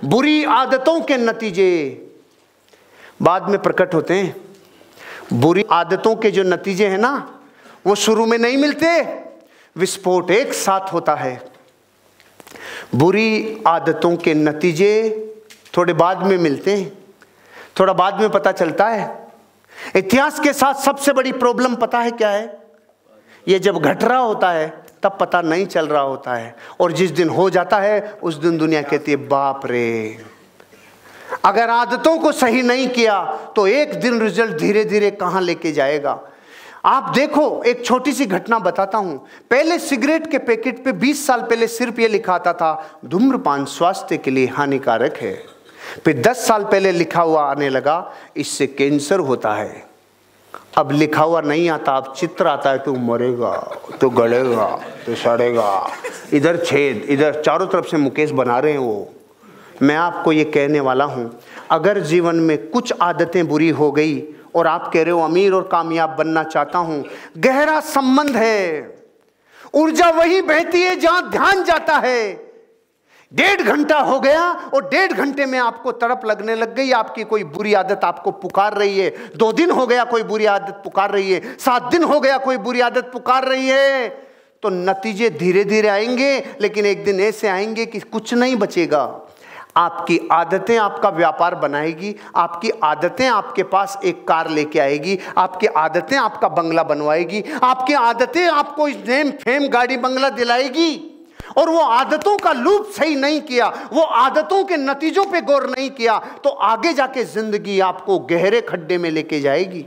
बुरी आदतों के नतीजे बाद में प्रकट होते हैं। बुरी आदतों के जो नतीजे हैं ना, वो शुरू में नहीं मिलते, विस्फोट एक साथ होता है। बुरी आदतों के नतीजे थोड़े बाद में मिलते हैं, थोड़ा बाद में पता चलता है। इतिहास के साथ सबसे बड़ी प्रॉब्लम पता है क्या है? ये जब घट रहा होता है तब पता नहीं चल रहा होता है, और जिस दिन हो जाता है उस दिन दुनिया कहती है बाप रे। अगर आदतों को सही नहीं किया तो एक दिन रिजल्ट धीरे धीरे कहां लेके जाएगा। आप देखो, एक छोटी सी घटना बताता हूं। पहले सिगरेट के पैकेट पे 20 साल पहले सिर्फ ये लिखा आता था धूम्रपान स्वास्थ्य के लिए हानिकारक है। फिर 10 साल पहले लिखा हुआ आने लगा इससे कैंसर होता है। अब लिखा हुआ नहीं आता, अब चित्र आता है, तू मरेगा, तू गलेगा, तू सड़ेगा, इधर छेद, इधर चारों तरफ से मुकेश बना रहे हैं वो। मैं आपको ये कहने वाला हूं, अगर जीवन में कुछ आदतें बुरी हो गई और आप कह रहे हो अमीर और कामयाब बनना चाहता हूं, गहरा संबंध है। ऊर्जा वही बहती है जहां ध्यान जाता है। 1.5 घंटा हो गया और 1.5 घंटे में आपको तड़प लगने लग गई, आपकी कोई बुरी आदत आपको पुकार रही है। 2 दिन हो गया कोई बुरी आदत पुकार रही है, 7 दिन हो गया कोई बुरी आदत पुकार रही है, तो नतीजे धीरे धीरे आएंगे, लेकिन एक दिन ऐसे आएंगे कि कुछ नहीं बचेगा। आपकी आदतें आपका व्यापार बनाएगी, आपकी आदतें आपके पास एक कार लेके आएगी, आपकी आदतें आपका बंगला बनवाएगी, आपकी आदतें आपको नेम फेम गाड़ी बंगला दिलाएगी। और वो आदतों का लूप सही नहीं किया, वो आदतों के नतीजों पे गौर नहीं किया, तो आगे जाके जिंदगी आपको गहरे खड्डे में लेके जाएगी।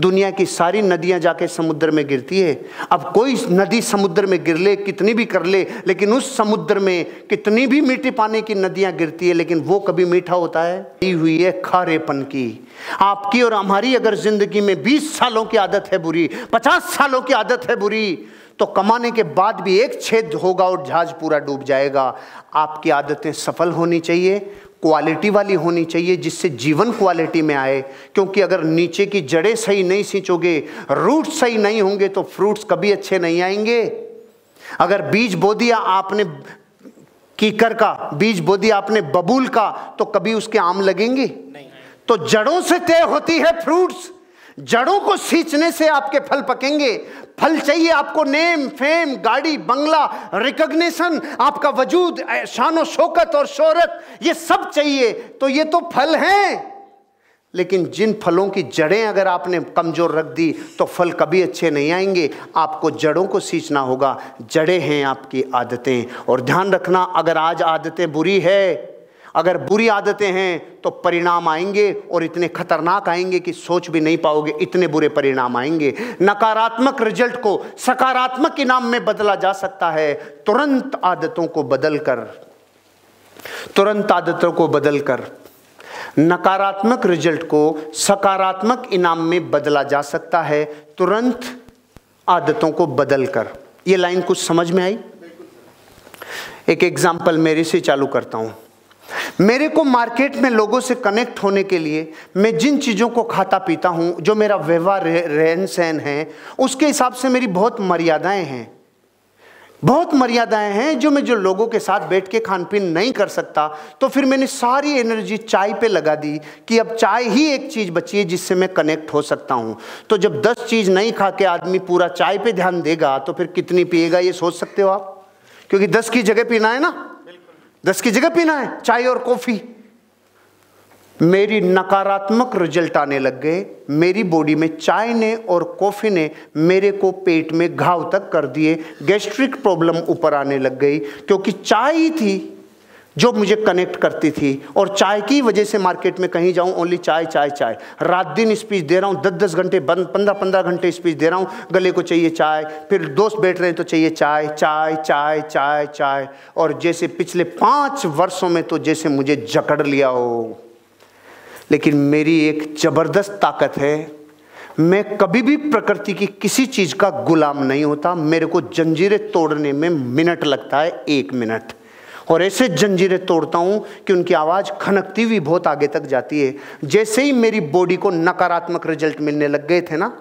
दुनिया की सारी नदियां जाके समुद्र में गिरती है। अब कोई नदी समुद्र में गिर ले, कितनी भी कर ले, लेकिन उस समुद्र में कितनी भी मीठे पानी की नदियां गिरती है, लेकिन वो कभी मीठा होता है? नहीं हुई है खारेपन की। आपकी और हमारी अगर जिंदगी में 20 सालों की आदत है बुरी, 50 सालों की आदत है बुरी, तो कमाने के बाद भी एक छेद होगा और जहाज पूरा डूब जाएगा। आपकी आदतें सफल होनी चाहिए, क्वालिटी वाली होनी चाहिए, जिससे जीवन क्वालिटी में आए। क्योंकि अगर नीचे की जड़ें सही नहीं सींचोगे, रूट सही नहीं होंगे, तो फ्रूट्स कभी अच्छे नहीं आएंगे। अगर बीज बो दिया आपने कीकर का, बीज बो दिया आपने बबूल का, तो कभी उसके आम लगेंगे नहीं। तो जड़ों से तय होती है फ्रूट्स, जड़ों को सींचने से आपके फल पकेंगे। फल चाहिए आपको नेम फेम गाड़ी बंगला रिकॉग्निशन, आपका वजूद शान शौकत और शोहरत, ये सब चाहिए, तो ये तो फल हैं। लेकिन जिन फलों की जड़ें अगर आपने कमजोर रख दी तो फल कभी अच्छे नहीं आएंगे। आपको जड़ों को सींचना होगा। जड़ें हैं आपकी आदतें। और ध्यान रखना, अगर आज आदतें बुरी है, अगर बुरी आदतें हैं, तो परिणाम आएंगे और इतने खतरनाक आएंगे कि सोच भी नहीं पाओगे, इतने बुरे परिणाम आएंगे। नकारात्मक रिजल्ट को सकारात्मक इनाम में बदला जा सकता है, तुरंत आदतों को बदलकर, तुरंत आदतों को बदलकर। नकारात्मक रिजल्ट को सकारात्मक इनाम में बदला जा सकता है, तुरंत आदतों को बदलकर। ये लाइन कुछ समझ में आई? एक एग्जाम्पल मेरे से चालू करता हूं। मेरे को मार्केट में लोगों से कनेक्ट होने के लिए मैं जिन चीज़ों को खाता पीता हूँ, जो मेरा व्यवहार रहन सहन है, उसके हिसाब से मेरी बहुत मर्यादाएं हैं। बहुत मर्यादाएं हैं जो लोगों के साथ बैठ के खान पीन नहीं कर सकता। तो फिर मैंने सारी एनर्जी चाय पे लगा दी कि अब चाय ही एक चीज़ बची है जिससे मैं कनेक्ट हो सकता हूँ। तो जब 10 चीज़ नहीं खा के आदमी पूरा चाय पे ध्यान देगा तो फिर कितनी पिएगा ये सोच सकते हो आप? क्योंकि 10 की जगह पीना है ना, 10 की जगह पीना है चाय और कॉफी। मेरी नकारात्मक रिजल्ट आने लग गए। मेरी बॉडी में चाय ने और कॉफी ने मेरे को पेट में घाव तक कर दिए। गैस्ट्रिक प्रॉब्लम ऊपर आने लग गई, क्योंकि चाय ही थी जो मुझे कनेक्ट करती थी। और चाय की वजह से मार्केट में कहीं जाऊं ओनली चाय चाय चाय। रात दिन स्पीच दे रहा हूं, 10-10 घंटे, 15-15 घंटे स्पीच दे रहा हूं, गले को चाहिए चाय। फिर दोस्त बैठ रहे हैं तो चाहिए चाय चाय चाय चाय चाय। और जैसे पिछले 5 वर्षों में तो जैसे मुझे जकड़ लिया हो। लेकिन मेरी एक जबरदस्त ताकत है, मैं कभी भी प्रकृति की किसी चीज का गुलाम नहीं होता। मेरे को जंजीरें तोड़ने में मिनट लगता है, 1 मिनट। और ऐसे जंजीरें तोड़ता हूं कि उनकी आवाज खनकती हुई बहुत आगे तक जाती है। जैसे ही मेरी बॉडी को नकारात्मक रिजल्ट मिलने लग गए थे ना,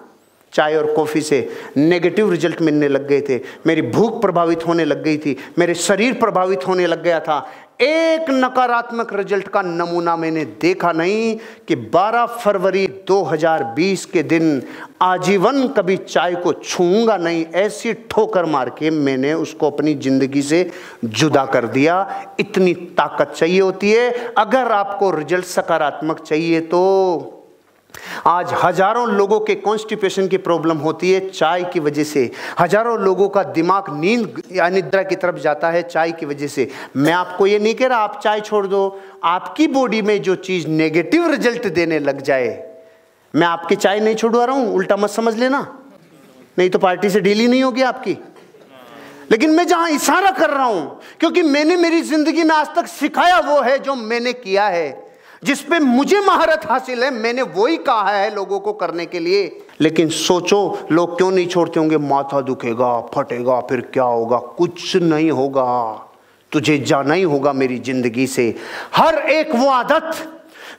चाय और कॉफ़ी से नेगेटिव रिजल्ट मिलने लग गए थे, मेरी भूख प्रभावित होने लग गई थी, मेरे शरीर प्रभावित होने लग गया था। एक नकारात्मक रिजल्ट का नमूना मैंने देखा नहीं कि 12 फरवरी 2020 के दिन आजीवन कभी चाय को छूऊंगा नहीं, ऐसी ठोकर मार के मैंने उसको अपनी जिंदगी से जुदा कर दिया। इतनी ताकत चाहिए होती है अगर आपको रिजल्ट सकारात्मक चाहिए तो। आज हजारों लोगों के कॉन्स्टिपेशन की प्रॉब्लम होती है चाय की वजह से, हजारों लोगों का दिमाग नींद या निद्रा की तरफ जाता है चाय की वजह से। मैं आपको ये नहीं कह रहा आप चाय छोड़ दो, आपकी बॉडी में जो चीज नेगेटिव रिजल्ट देने लग जाए, मैं आपकी चाय नहीं छुड़वा रहा हूं, उल्टा मत समझ लेना, नहीं तो पार्टी से डील ही नहीं होगी आपकी। लेकिन मैं जहां इशारा कर रहा हूं, क्योंकि मैंने मेरी जिंदगी में आज तक सिखाया वो है जो मैंने किया है, जिस पे मुझे महारत हासिल है, मैंने वही कहा है लोगों को करने के लिए। लेकिन सोचो लोग क्यों नहीं छोड़ते होंगे, माथा दुखेगा, फटेगा, फिर क्या होगा, कुछ नहीं होगा, तुझे जाना ही होगा मेरी जिंदगी से। हर एक वो आदत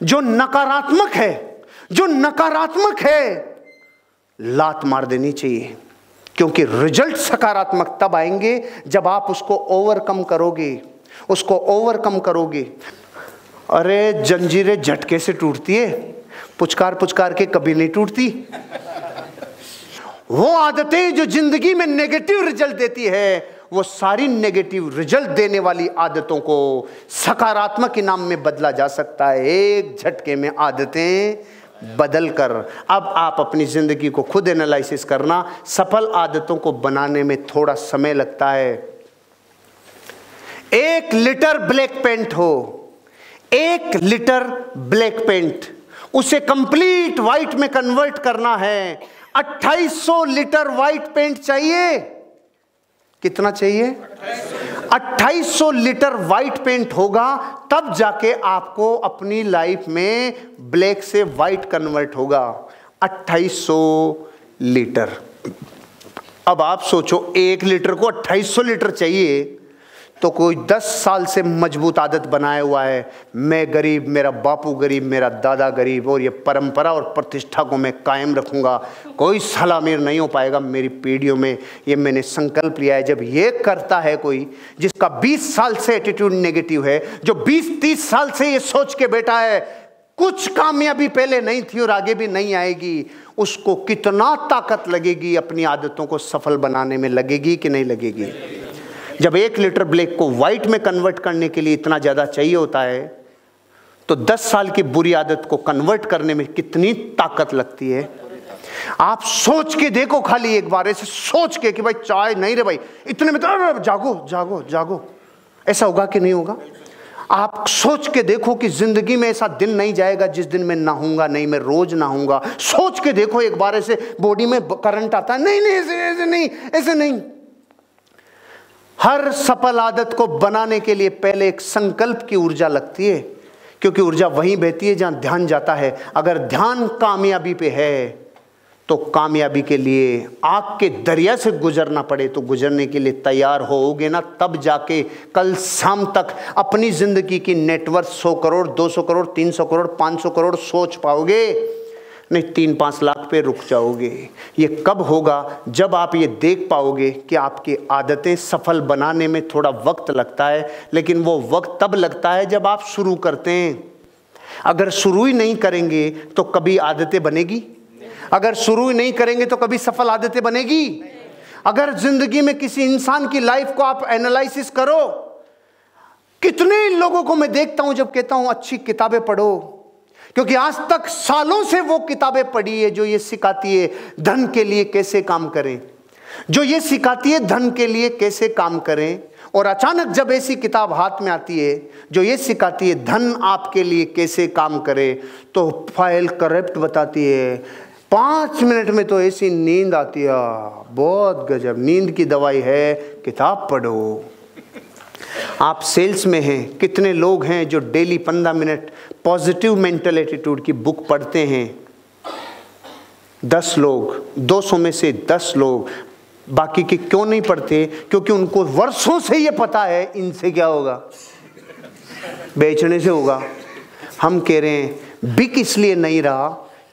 जो नकारात्मक है, जो नकारात्मक है, लात मार देनी चाहिए, क्योंकि रिजल्ट सकारात्मक तब आएंगे जब आप उसको ओवरकम करोगे, उसको ओवरकम करोगे। अरे जंजीरें झटके से टूटती है, पुचकार पुचकार के कभी नहीं टूटती। वो आदतें जो जिंदगी में नेगेटिव रिजल्ट देती है, वो सारी नेगेटिव रिजल्ट देने वाली आदतों को सकारात्मक इनाम में बदला जा सकता है, एक झटके में आदतें बदल कर। अब आप अपनी जिंदगी को खुद एनालिसिस करना। सफल आदतों को बनाने में थोड़ा समय लगता है। 1 लीटर ब्लैक पेंट हो, 1 लीटर ब्लैक पेंट, उसे कंप्लीट व्हाइट में कन्वर्ट करना है। 2800 लीटर व्हाइट पेंट चाहिए। कितना चाहिए? 2800 लीटर व्हाइट पेंट होगा, तब जाके आपको अपनी लाइफ में ब्लैक से व्हाइट कन्वर्ट होगा। 2800 लीटर। अब आप सोचो 1 लीटर को 2800 लीटर चाहिए, तो कोई 10 साल से मजबूत आदत बनाया हुआ है, मैं गरीब, मेरा बापू गरीब, मेरा दादा गरीब, और ये परंपरा और प्रतिष्ठा को मैं कायम रखूंगा, कोई सलामीर नहीं हो पाएगा मेरी पीढ़ियों में, ये मैंने संकल्प लिया है। जब ये करता है कोई जिसका 20 साल से एटीट्यूड नेगेटिव है, जो 20-30 साल से ये सोच के बैठा है कुछ कामयाबी पहले नहीं थी और आगे भी नहीं आएगी, उसको कितना ताकत लगेगी अपनी आदतों को सफल बनाने में, लगेगी कि नहीं लगेगी? जब 1 लीटर ब्लैक को व्हाइट में कन्वर्ट करने के लिए इतना ज़्यादा चाहिए होता है, तो 10 साल की बुरी आदत को कन्वर्ट करने में कितनी ताकत लगती है। आप सोच के देखो, खाली एक बार ऐसे सोच के कि भाई चाय नहीं रे भाई, इतने में तो जागो जागो जागो, ऐसा होगा कि नहीं होगा? आप सोच के देखो कि जिंदगी में ऐसा दिन नहीं जाएगा जिस दिन मैं नहाऊंगा नहीं, मैं रोज नहाऊंगा। सोच के देखो एक बार, ऐसे बॉडी में करंट आता है, नहीं नहीं ऐसे नहीं, ऐसे नहीं। हर सफल आदत को बनाने के लिए पहले एक संकल्प की ऊर्जा लगती है, क्योंकि ऊर्जा वहीं बहती है जहां ध्यान जाता है। अगर ध्यान कामयाबी पे है तो कामयाबी के लिए आग के दरिया से गुजरना पड़े तो गुजरने के लिए तैयार होगे ना, तब जाके कल शाम तक अपनी जिंदगी की नेटवर्थ 100 करोड़ 200 करोड़ 300 करोड़ 500 करोड़ सोच पाओगे। नहीं 3-5 लाख पे रुक जाओगे। ये कब होगा? जब आप ये देख पाओगे कि आपकी आदतें सफल बनाने में थोड़ा वक्त लगता है, लेकिन वो वक्त तब लगता है जब आप शुरू करते हैं। अगर शुरू ही नहीं करेंगे तो कभी आदतें बनेगी? अगर शुरू ही नहीं करेंगे तो कभी सफल आदतें बनेगी? अगर जिंदगी में किसी इंसान की लाइफ को आप एनालिसिस करो, कितने लोगों को मैं देखता हूं जब कहता हूं अच्छी किताबें पढ़ो, क्योंकि आज तक सालों से वो किताबें पढ़ी है जो ये सिखाती है धन के लिए कैसे काम करें, जो ये सिखाती है धन के लिए कैसे काम करें। और अचानक जब ऐसी किताब हाथ में आती है जो ये सिखाती है धन आपके लिए कैसे काम करे, तो फाइल करप्ट बताती है। 5 मिनट में तो ऐसी नींद आती है, बहुत गजब, नींद की दवाई है, किताब पढ़ो। आप सेल्स में हैं, कितने लोग हैं जो daily 15 minute positive mental attitude की बुक पढ़ते हैं? 10 लोग, 200 में से 10 लोग। बाकी के क्यों नहीं पढ़ते? क्योंकि उनको वर्षों से ये पता है इनसे क्या होगा, बेचने से होगा। हम कह रहे हैं बिक इसलिए नहीं रहा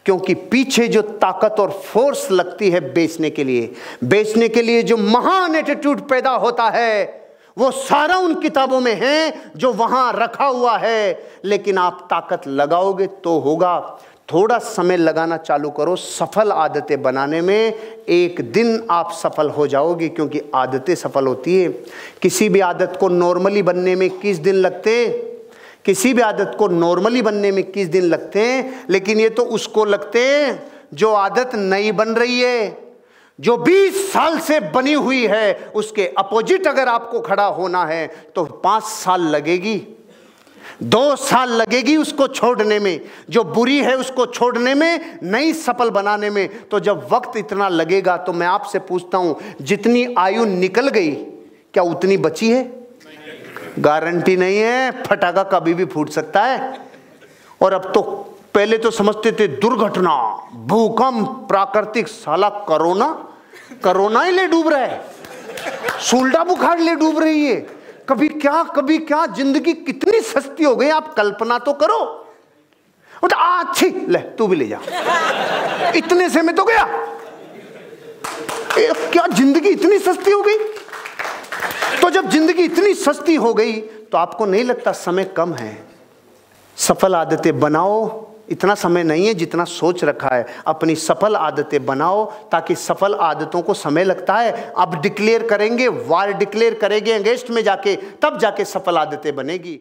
क्योंकि पीछे जो ताकत और फोर्स लगती है बेचने के लिए जो महान एटीट्यूड पैदा होता है, वो सारा उन किताबों में है जो वहां रखा हुआ है। लेकिन आप ताकत लगाओगे तो होगा। थोड़ा समय लगाना चालू करो सफल आदतें बनाने में, एक दिन आप सफल हो जाओगे, क्योंकि आदतें सफल होती है। किसी भी आदत को नॉर्मली बनने में 21 दिन लगते हैं, किसी भी आदत को नॉर्मली बनने में 21 दिन लगते हैं, लेकिन ये तो उसको लगते हैं जो आदत नई बन रही है, जो 20 साल से बनी हुई है। उसके अपोजिट अगर आपको खड़ा होना है तो 5 साल लगेगी, 2 साल लगेगी उसको छोड़ने में, जो बुरी है उसको छोड़ने में, नई सफल बनाने में। तो जब वक्त इतना लगेगा तो मैं आपसे पूछता हूं, जितनी आयु निकल गई क्या उतनी बची है? गारंटी नहीं है, फटाका कभी भी फूट सकता है। और अब तो पहले तो समझते थे दुर्घटना, भूकंप, प्राकृतिक, साला कोरोना ही ले डूब रहा है, सुल्टा बुखार ले डूब रही है। कभी क्या जिंदगी कितनी सस्ती हो गई, आप कल्पना तो करो। अच्छी ले तू भी ले जा, इतने से मैं तो गया। क्या जिंदगी इतनी सस्ती हो गई? तो जब जिंदगी इतनी सस्ती हो गई तो आपको नहीं लगता समय कम है? सफल आदतें बनाओ, इतना समय नहीं है जितना सोच रखा है। अपनी सफल आदतें बनाओ, ताकि सफल आदतों को समय लगता है। अब डिक्लेयर करेंगे, वार डिक्लेयर करेंगे अगेंस्ट में जाके, तब जाके सफल आदतें बनेगी।